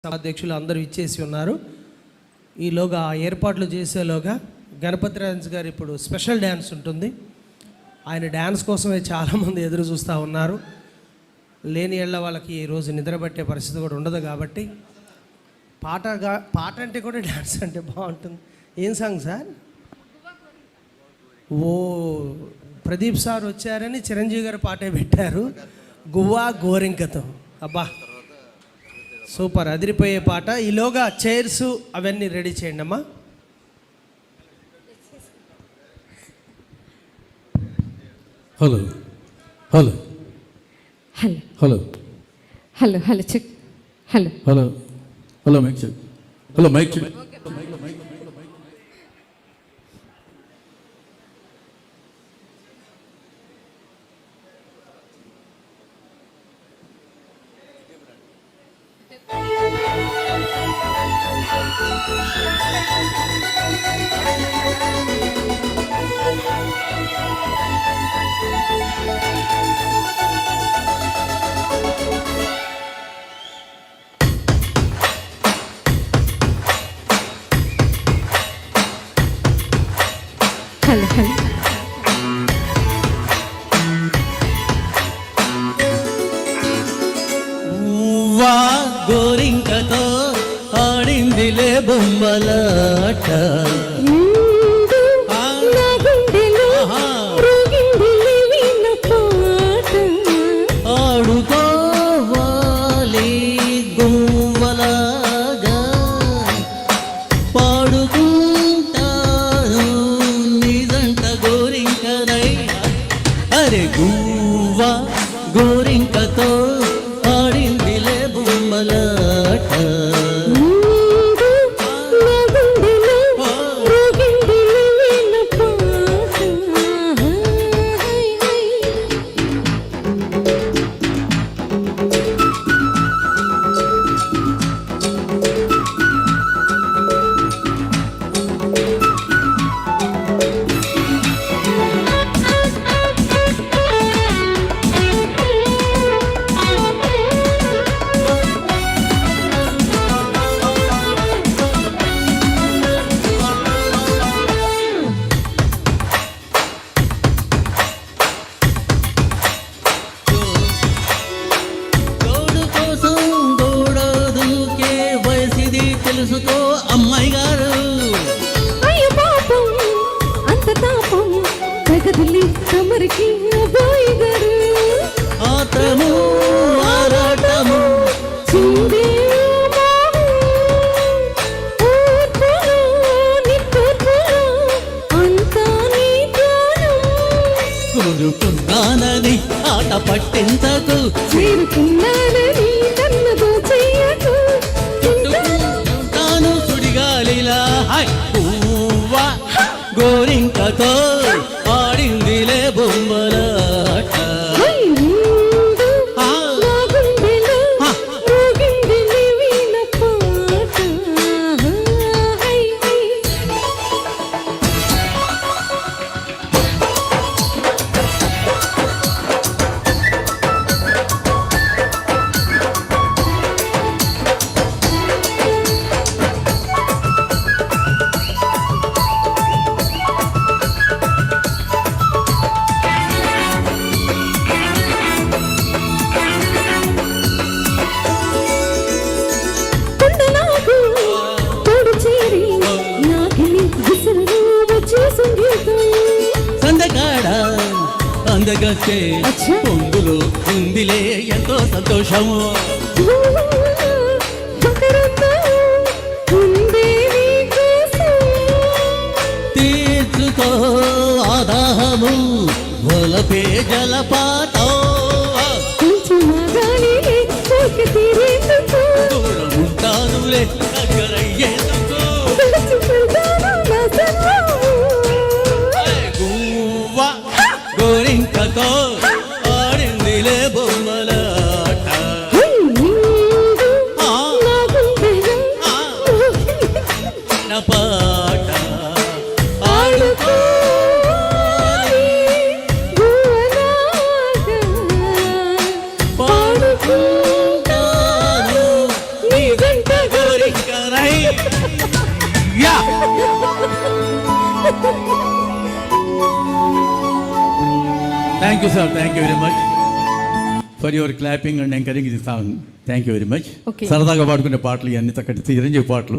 అధ్యక్షులు అందరూ ఇచ్చేసి ఉన్నారు. ఈలోగా ఏర్పాట్లు చేసేలోగా గణపతి రాజ్ గారు ఇప్పుడు స్పెషల్ డ్యాన్స్ ఉంటుంది. ఆయన డ్యాన్స్ కోసమే చాలామంది ఎదురు చూస్తూ ఉన్నారు. లేని ఏళ్ళ వాళ్ళకి ఈరోజు నిద్రపట్టే పరిస్థితి కూడా ఉండదు కాబట్టి పాట అంటే కూడా డ్యాన్స్ అంటే బాగుంటుంది. ఏం సాంగ్ సార్? ఓ ప్రదీప్ సార్ వచ్చారని చిరంజీవి గారు పాటే పెట్టారు, గువ్వా గోరింకతో. అబ్బా సూపర్, అదిరిపోయే పాట. ఈలోగా చైర్స్ అవన్నీ రెడీ చేయండి అమ్మా. Hello hello hello hello hello hello check hello hello hello mic check. Hello mic check. Hello hello వా గోరింకతో ఆడిందిలే బొమ్మలాట. ఆడుకోవాలి గువ్వలాగా, పాడుకుంటాను నిజంట గోరింకనై. అరే గువ్వా గోరింకతో ఆడిందిలే బొమ్మలాట. తెలుసుకో అమ్మాయి గారు, అయ్యో పాపం అంత తాపం తగదిలి తమరికి అబ్బాయి గారు. ఆత్రము ఆరాటము చిందే కోరుకున్నానని ఆట పట్టించకు, చేరుకున్నానని నన్ను చెయ్యకు. తాను సుడిగాలిలా. పువ్వా గోరింకతో ఆడిందిలే బొమ్మలాట. సందకాడ అందగచ్చే పొంగులో ఉందిలే ఎంతో సంతోషము. తీర్చుకో ఆదాహము వలపే జలపాతం. దూరం ఉంటానులే దగ్గరయ్యేందుకు. గువ్వా గోరింకతో ఆడిందిలే బొమ్మలాట. నా పాట ఆడుకోవాలి. Yeah thank you sir, thank you very much for your clapping and encouraging the song. Thank you very much. Okay. సరదాగా పాడుకునే పాటలు ఇవన్నీ చక్కటి చిరంజీవి పాటలు.